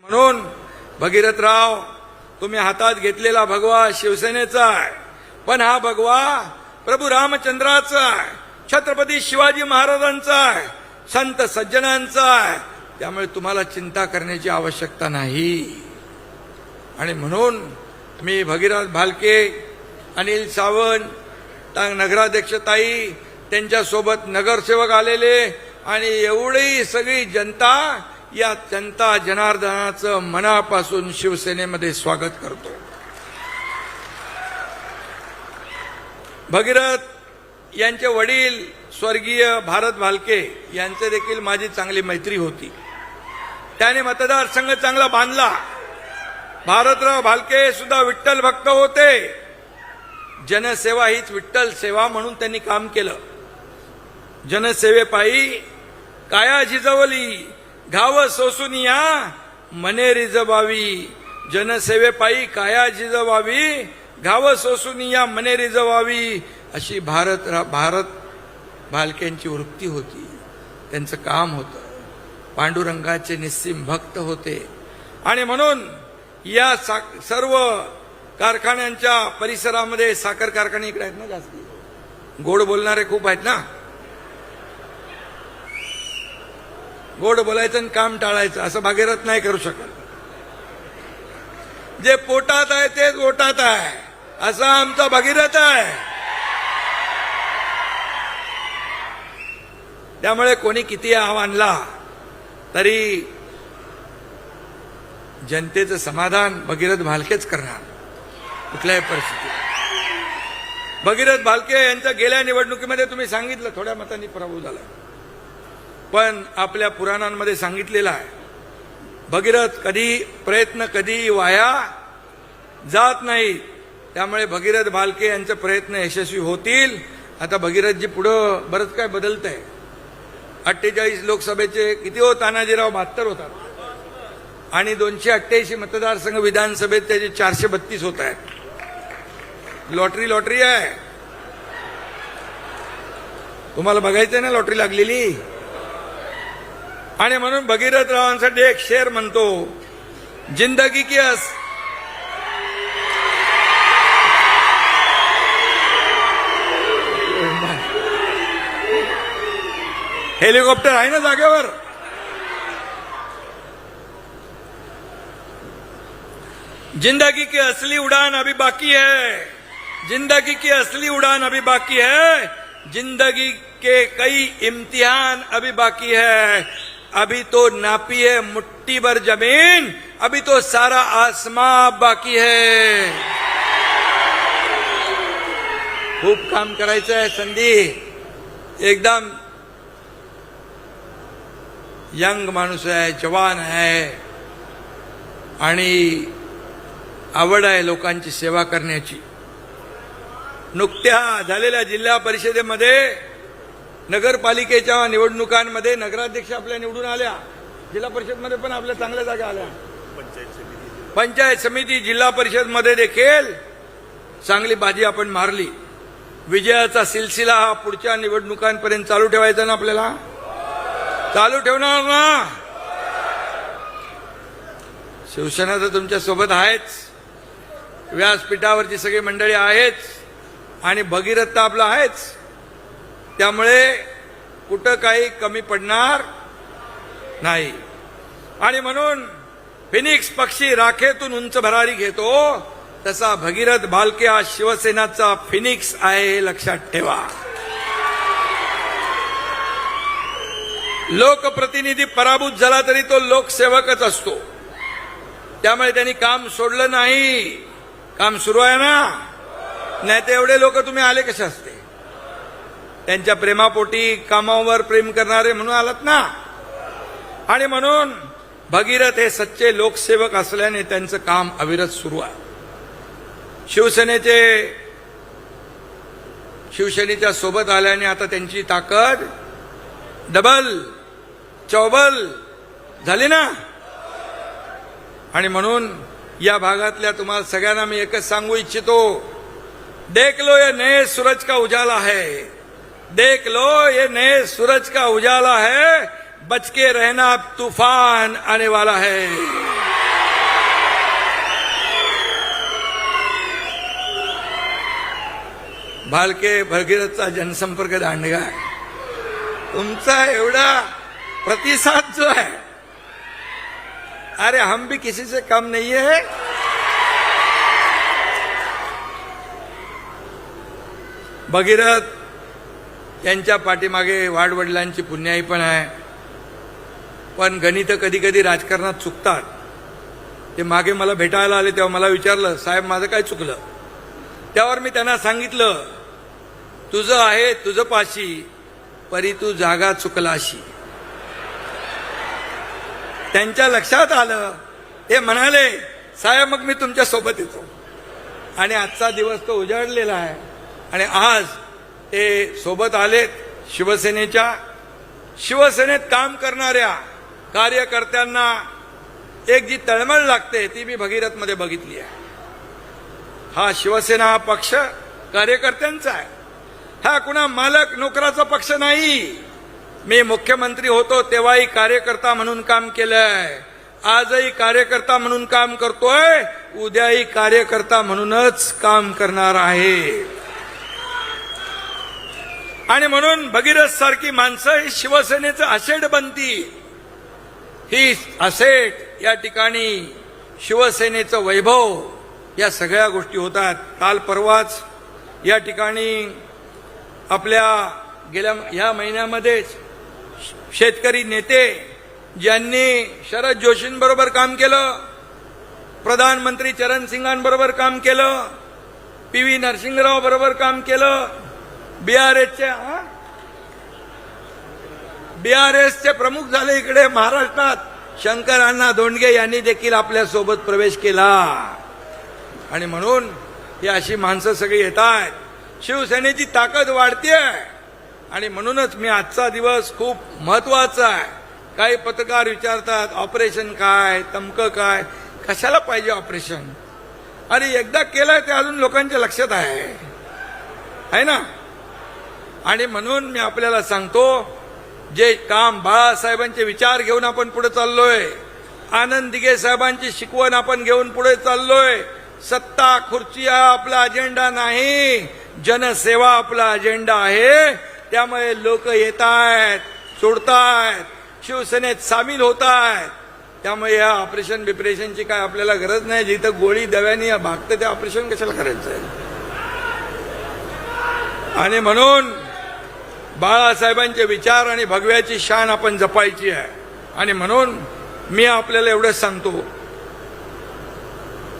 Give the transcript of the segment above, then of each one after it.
म्हणून भगीरथराव, तुम्ही हातात घेतलेला भगवा शिवसेनेचा आहे, पण हा भगवा प्रभू रामचंद्राचा आहे, छत्रपती शिवाजी महाराजांचा आहे, संत सज्जनांचा आहे. त्यामुळे तुम्हाला चिंता करण्याची आवश्यकता नाही. आणि म्हणून मी भगीरथ भालके, अनिल सावंत, नगराध्यक्षताई, त्यांच्यासोबत नगरसेवक आलेले आणि एवढी सगळी जनता, या जनता जनार्दनाचं मनापासून शिवसेनेमध्ये स्वागत करतो. भगीरथ यांचे वडील स्वर्गीय भारत भालके यांचे देखील माझी चांगली मैत्री होती. त्याने मतदारसंघ चांगला बांधला. भारतराव भालके सुद्धा विठ्ठल भक्त होते. जनसेवा हीच विठ्ठल सेवा म्हणून त्यांनी काम केलं. जनसेवेपायी काया झिजवली, घाव सोसून या मने रिजवावी. जनसेवेपायी काया झिजवावी, घाव सोसून या मने रिजवावी, अशी भारत भालकेंची वृत्ती होती. त्यांचं काम होतं. पांडुरंगाचे निस्सीम भक्त होते. आणि म्हणून या सर्व कारखान्यांच्या परिसरामध्ये, साखर कारखाने इकडे आहेत ना जास्त, गोड बोलणारे खूप आहेत ना. गोड बोलायचं आणि काम टाळायचं असं भागीरथ नाही करू शकत. जे पोटात आहे तेच ओटात आहे, असा आमचा भगीरथ आहे. त्यामुळे कोणी किती आव्हानला तरी जनतेचं समाधान भगीरथ भालकेच करणार कुठल्याही परिस्थितीत. भगीरथ भालके यांच्या गेल्या निवडणुकीमध्ये तुम्ही सांगितलं थोड्या मतांनी पराभव झाला, पण आपल्या पुराणांमध्ये सांगितलेलं आहे भगीरथ प्रयत्न कधी वाया जात नाही. त्यामुळे भगीरथ भालके यांचे प्रयत्न यशस्वी होतील. आता भगीरथजी पुढं बरंच काय बदलत आहे. 48 लोकसभेचे किती हो तानाजीराव 72 होतात आणि 288 मतदारसंघ विधानसभेत त्याचे 432 होत आहेत. लॉटरी आहे. तुम्हाला बघायचंय ना लॉटरी लागलेली. आणि म्हणून भगीरथ रावांसाठी एक शेर म्हणतो, जिंदगी की हेलिकॉप्टर आहे ना जागेवर. जिंदगी की असली उड़ान अभी बाकी है, जिंदगी की असली उड़ान अभी बाकी है, जिंदगी के कई इम्तिहान अभी बाकी है. अभी तो नापी है मुट्ठी भर जमीन, अभी तो सारा आसमां बाकी है. खूप काम करायचं आहे. संधी एकदम यंग माणूस आहे, जवान आहे आणि आवड आहे लोकांची सेवा करण्याची. नुकत्या झालेल्या जिल्हा परिषदेमध्ये, नगरपालिकेच्या निवडणुकांमध्ये नगराध्यक्ष आपल्या निवडून आल्या. जिल्हा परिषदमध्ये पण आपल्या चांगल्या जागा आल्या. पंचायत समिती, जिल्हा परिषदमध्ये देखील चांगली बाजी आपण मारली. विजयाचा सिलसिला हा पुढच्या निवडणुकांपर्यंत चालू ठेवायचा ना. आपल्याला चालू ठेवणार ना. शिवसेना तर तुमच्या सोबत आहेच, व्यासपीठावरची सगळी मंडळी आहेच आणि भगीरथ तर आपला आहेच. त्यामुळे कुठं काही कमी पडणार नाही. आणि म्हणून फिनिक्स पक्षी राखेतून उंच भरारी घेतो, तसा भगीरथ भालके हा शिवसेनाचा फिनिक्स आहे, हे लक्षात ठेवा. लोकप्रतिनिधी पराभूत झाला तरी तो लोकसेवकच असतो. त्यामुळे त्यांनी काम सोडलं नाही. काम सुरू आहे ना. नाही तर एवढे लोक तुम्ही आले कसे असते. त्यांच्या प्रेमापोटी, कामावर प्रेम करणारे म्हणून आलात ना. आणि म्हणून भगीरथ हे सच्चे लोकसेवक असल्याने त्यांचं काम अविरत सुरू आहे. शिवसेनेच्या सोबत आल्याने आता त्यांची ताकद डबल चौबल झाली ना. आणि म्हणून या भागातल्या तुम्हाला सगळ्यांना मी एकच सांगू इच्छितो, देख लो ये नए सूरज का उजाला है, देख लो ये नए सूरज का उजाला है, बच के रहना अब तूफान आने वाला है. भालके भगीरथचा जनसंपर्क दांडगा आहे. तुमचा एवढा प्रतिसाद जो है, अरे हम भी किसी से कम नहीं है. भगीरथ यांच्या पाठीमागे वाडवडिलांची पुण्याई पण आहे. पण गणित कधी कधी राजकारणात चुकतात. ते मागे मला भेटायला आले तेव्हा मला विचारलं, साहेब माझं काय चुकलं? त्यावर मी त्यांना सांगितलं, तुझं आहे तुझं पाशी, परी तू जागा चुकलाशी. त्यांच्या लक्षात आलं. ते म्हणाले, साहेब मग मी तुमच्या सोबत येतो. आणि आजचा दिवस तो उजाडलेला आहे. आणि आज ते सोबत आलेत. शिवसेनेत काम करणाऱ्या कार्यकर्त्यांना एक जी तळमळ लागते ती मी भगीरथमध्ये बघितली आहे. हा शिवसेना हा पक्ष कार्यकर्त्यांचा आहे. हा कुणा मालक नोकराचा पक्ष नाही. मी मुख्यमंत्री होतो तेव्हाही कार्यकर्ता म्हणून काम केलंय. आजही कार्यकर्ता म्हणून काम करतोय. उद्याही कार्यकर्ता म्हणूनच काम करणार आहे. आणि म्हणून भगीरथ सारखी माणसं ही शिवसेनेचं असेट बनती. ही असेट या ठिकाणी शिवसेनेचं वैभव, या सगळ्या गोष्टी होतात. काल परवाच या ठिकाणी आपल्या गेल्या या महिन्यामध्येच शेतकरी नेते ज्यांनी शरद जोशींबरोबर काम केलं, प्रधानमंत्री चरण सिंगांबरोबर काम केलं, PV नरसिंहराव बरोबर काम केलं, बीआरएसचे प्रमुख झाले इकडे महाराष्ट्रात, शंकर अण्णा धोंडगे यांनी देखील आपल्या सोबत प्रवेश केला. आणि म्हणून ही अशी माणसं सगळी येत आहेत. शिवसेनेची ताकद वाढतेय. आणि म्हणूनच मी आजचा दिवस खूप महत्वाचा आहे. काही पत्रकार विचारतात ऑपरेशन काय, तमकं काय, कशाला पाहिजे ऑपरेशन? अरे एकदा केलंय ते अजून लोकांच्या लक्षात आहे ना. आणि म्हणून मी आपल्याला सांगतो, जे काम बाळासाहेबांचे विचार घेऊन आपण पुढे चाललोय, आनंद दिघे साहेबांची शिकवण आपण घेऊन पुढे चाललोय. सत्ता खुर्ची हा आपला अजेंडा नाही, जनसेवा आपला अजेंडा आहे. त्यामुळे लोक येत आहेत, सोडतायत, शिवसेनेत सामील होत आहेत. त्यामुळे या ऑपरेशन बिपरेशनची काय आपल्याला गरज नाही. जिथं गोळी दव्याने भागतं ते ऑपरेशन कशाला करायचं आहे? आणि म्हणून बाळासाहेबांचे विचार आणि भगव्याची शान आपण जपायची आहे. आणि म्हणून मी आपल्याला एवढंच सांगतो,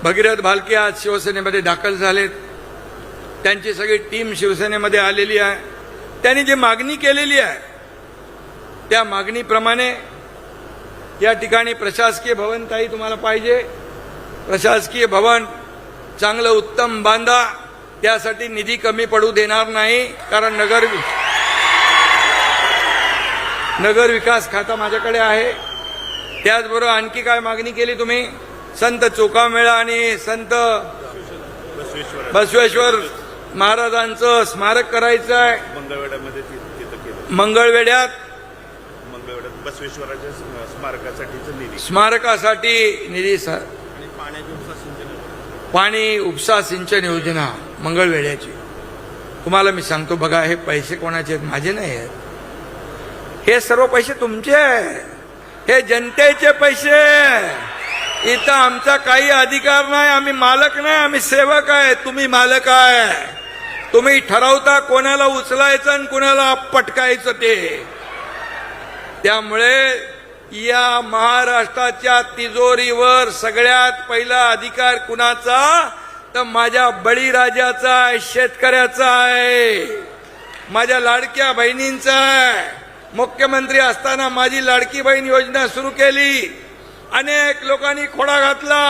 भगीरथ भालके आज शिवसेनेमध्ये दाखल झालेत. त्यांची सगळी टीम शिवसेनेमध्ये आलेली आहे. त्यांनी जी मागणी केलेली आहे त्या मागणीप्रमाणे या ठिकाणी प्रशासकीय भवन ताई तुम्हाला पाहिजे, प्रशासकीय भवन चांगलं उत्तम बांधा. त्यासाठी निधी कमी पडू देणार नाही, कारण नगर विकास खाता माझ्याकडे आहे. त्याचबरोबर आणखी काय मागणी केली तुम्ही? संत चोखामेळा आणि संत बसवेश्वर महाराजांचं स्मारक करायचं आहे. मंगळवेढ्यात बसवेश्वराच्या स्मारकासाठी निधी पाणी उपसा सिंचन योजना मंगळवेढ्याची. तुम्हाला मी सांगतो बघा, हे पैसे कोणाचे आहेत? माझे नाही आहेत. हे सर्व पैसे तुमचे आहेत. हे जनतेचे पैसे. इथं आमचा काही अधिकार नाही. आम्ही मालक नाही, आम्ही सेवक आहे. तुम्ही मालक आहे. तुम्ही ठरवता कोणाला उचलायचं आणि कोणाला पटकायचं ते. त्यामुळे या महाराष्ट्राच्या तिजोरीवर सगळ्यात पहिला अधिकार कुणाचा? तर माझ्या बळीराजाचा आहे, शेतकऱ्याचा आहे, माझ्या लाडक्या बहिणींचा आहे. मुख्यमंत्री असताना माझी लाडकी बहीण योजना सुरू केली. अनेक लोकांनी खोडा घातला,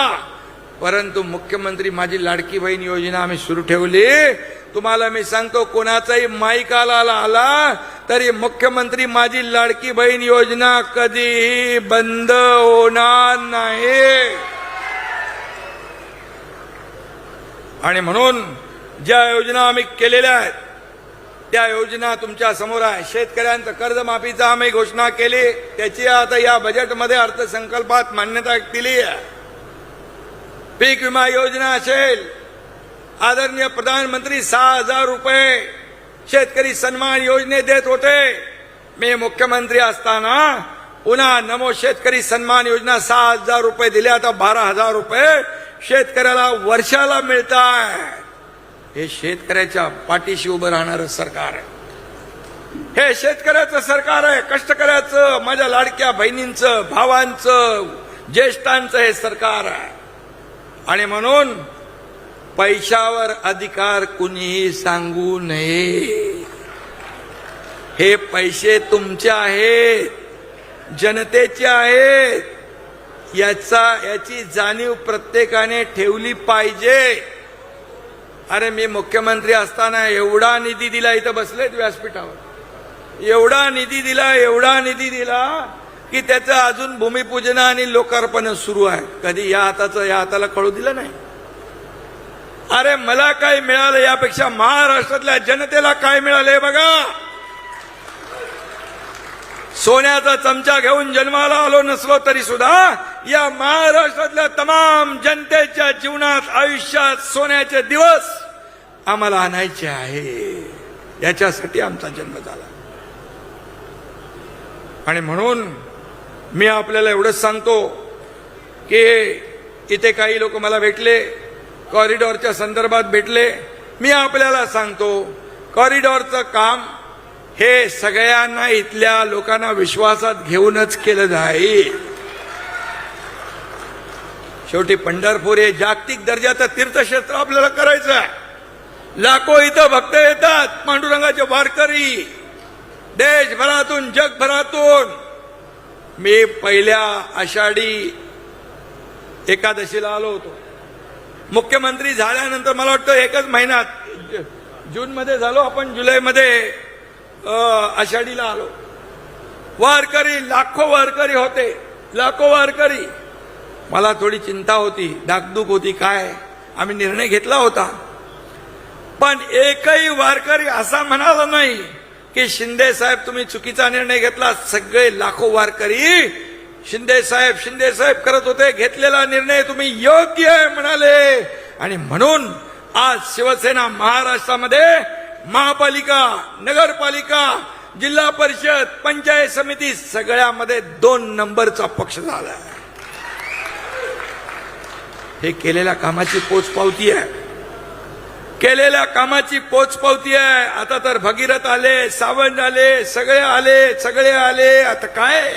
परंतु मुख्यमंत्री माझी लाडकी बहीण योजना आम्ही सुरू ठेवली. तुम्हाला मी सांगतो, कोणाचाही माईकाला आला तरी मुख्यमंत्री माझी लाडकी बहीण योजना कधीही बंद होणार नाही. आणि म्हणून ज्या योजना आम्ही केलेल्या आहेत त्या योजना तुमच्या समोर आहे. शेतकऱ्यांचं कर्जमाफीचा आम्ही घोषणा केली, त्याची आता या बजेटमध्ये अर्थसंकल्पात मान्यता दिली आहे. पीक विमा योजना असेल, आदरणीय प्रधानमंत्री 6,000 रुपये शेतकरी सन्मान योजने देत होते. मी मुख्यमंत्री असताना पुन्हा नमो शेतकरी सन्मान योजना 6,000 रुपये दिले. आता 12,000 रुपये शेतकऱ्याला वर्षाला मिळतात. हे शेतकऱ्याच्या पाठीशी उभं राहणारं सरकार आहे. हे शेतकऱ्याचं सरकार आहे. कष्टकऱ्याचं, माझ्या लाडक्या बहिणींचं, भावांचं, ज्येष्ठांचं हे सरकार आहे. आणि म्हणून पैशावर अधिकार कुणीही सांगू नये. हे पैसे तुमचे आहेत, जनतेचे आहेत. याची जाणीव प्रत्येकाने ठेवली पाहिजे. अरे मी मुख्यमंत्री असताना एवढा निधी दिला, इथं बसलेत व्यासपीठावर, एवढा निधी दिला की त्याचं अजून भूमिपूजन आणि लोकार्पण सुरू आहे. कधी या हाताला कळू दिलं नाही. अरे मला काय मिळालं यापेक्षा महाराष्ट्रातल्या जनतेला काय मिळालंय बघा. सोन्याचा चमचा घेऊन जन्माला आलो नसलो तरी सुद्धा या महाराष्ट्रातल्या तमाम जनतेच्या जीवनात, आयुष्यात सोन्याचे दिवस आम्हाला आणायचे आहे. याच्यासाठी आमचा जन्म झाला. आणि म्हणून मी आपल्याला एवढंच सांगतो की इथे काही लोक मला भेटले, कॉरिडॉरच्या संदर्भात भेटले. मी आपल्याला सांगतो, कॉरिडॉरचं काम हे सगळ्यांना, इथल्या लोकांना विश्वासात घेऊनच केलं जाईल. शेवटी पंढरपूर हे जागतिक दर्जाचं तीर्थक्षेत्र आपल्याला करायचं आहे. लाखो इथं भक्त येतात, पांडुरंगाचे वारकरी, देशभरातून, जगभरातून. मी पहिल्या आषाढी एकादशीला आलो होतो. मुख्यमंत्री झाल्यानंतर मला वाटतं एकच महिन्यात, जून मध्ये झालो आपण, जुलैमध्ये आषाढीला आलो. वारकरी, लाखो वारकरी होते, लाखो वारकरी. मला थोडी चिंता होती, धाकधूक होती. काय आम्ही निर्णय घेतला होता, पण एकही वारकरी असा म्हणाला नाही की शिंदे साहेब तुम्ही चुकीचा निर्णय घेतला. सगळे लाखो वारकरी शिंदे साहेब करत होते, घेतलेला निर्णय तुम्ही योग्य आहे म्हणाले. आणि म्हणून आज शिवसेना महाराष्ट्रामध्ये महापालिका, नगरपालिका, जिल्हा परिषद, पंचायत समिती सगळ्यामध्ये 2 नंबरचा पक्ष झाला. हे केलेल्या कामाची पोचपावती आहे, केलेल्या कामाची पोचपावती आहे. आता तर भगीरथ आले, सावंत आले, सगळे आले. आता काय,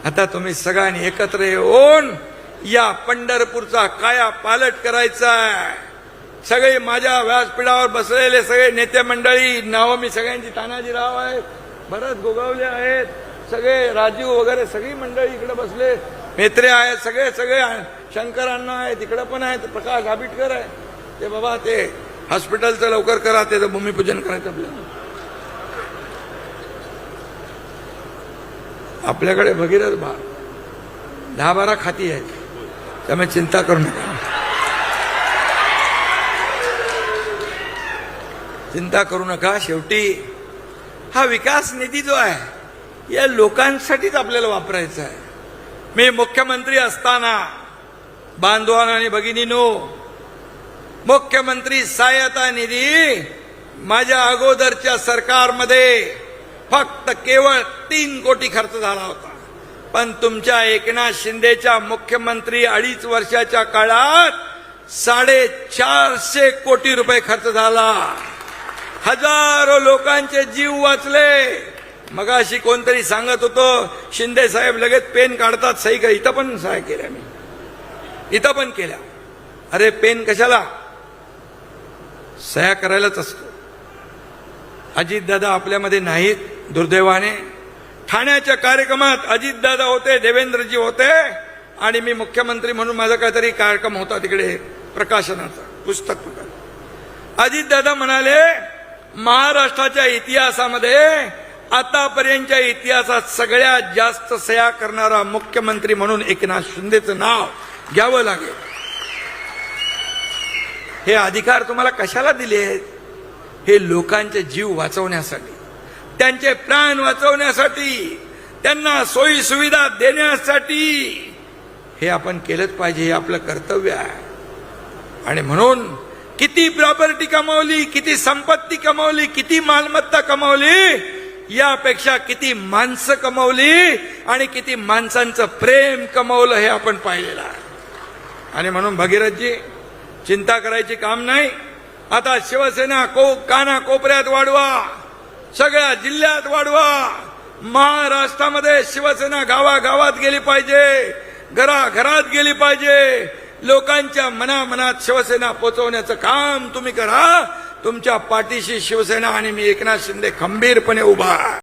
आता तुम्ही सगळ्यांनी एकत्र येऊन या पंढरपूरचा काया पालट करायचा आहे. सगळे माझ्या व्यासपीठावर बसलेले सगळे नेते मंडळी, नावं मी सगळ्यांची, तानाजीराव आहेत, भरत गोगावले आहेत, सगळे राजीव वगैरे सगळी मंडळी इकडे बसले, मेत्रे आहेत, सगळे शंकर अण्णा आहेत, इकडे पण आहेत, प्रकाश आबिटकर आहे. ते बाबा ते हॉस्पिटलचं लवकर करा, त्याचं भूमिपूजन करायचं आपल्याकडे भगीरथ 10-12 खाती आहेत, त्यामुळे चिंता करू नका, चिंता करू नका. शेवटी हा विकास निधी जो आहे या लोकांसाठीच आपल्याला वापरायचा आहे. मी मुख्यमंत्री असताना, बांधवांनो आणि भगिनींनो, मुख्यमंत्री सहायता निधी माझ्या अगोदरच्या सरकारमध्ये फक्त केवळ 3 कोटी खर्च झाला होता. पण तुमच्या एकनाथ शिंदेच्या मुख्यमंत्री 2.5 वर्षाच्या काळात 450 कोटी रुपये खर्च झाला. हजारो लोकांचे जीव वाचले. मगाशी कोणतरी सांगत होतं शिंदे साहेब लगेच पेन काढतात, सही कर. इथं पण सह्या केल्या मी, इथं पण केल्या. अरे पेन कशाला, सह्या करायलाच असतो. अजितदादा आपल्यामध्ये नाहीत दुर्दैवाने. ठाण्याच्या कार्यक्रमात अजितदादा होते, देवेंद्रजी होते, आणि मी मुख्यमंत्री म्हणून माझा काहीतरी कार्यक्रम होता तिकडे, प्रकाशनाचा, पुस्तक प्रकाशन. अजितदादा म्हणाले महाराष्ट्राच्या इतिहासामध्ये आतापर्यंतच्या इतिहासात सगळ्यात जास्त सह्या करणारा मुख्यमंत्री म्हणून एकनाथ शिंदेचं नाव घ्यावं लागेल. हे अधिकार तुम्हाला कशाला दिले आहेत? हे लोकांचे जीव वाचवण्यासाठी, त्यांचे प्राण वाचवण्यासाठी, त्यांना सोयी सुविधा देण्यासाठी. हे आपण केलंच पाहिजे, हे आपलं कर्तव्य आहे. आणि म्हणून किती प्रॉपर्टी कमावली, किती संपत्ती कमावली, किती मालमत्ता कमावली, यापेक्षा किती माणसं कमावली आणि किती माणसांचं प्रेम कमावलं हे आपण पाहिलेलं आहे. आणि म्हणून भगीरथजी चिंता करायची काम नाही. आता शिवसेना काना कोपऱ्यात वाढवा, सगळ्या जिल्ह्यात वाढवा. महाराष्ट्रामध्ये शिवसेना गावागावात गेली पाहिजे, घराघरात गेली पाहिजे. लोकांच्या मनामनात शिवसेना पोचवण्याचं काम तुम्ही करा. तुमच्या पाठीशी शिवसेना आणि मी एकनाथ शिंदे खंबीरपणे उभा.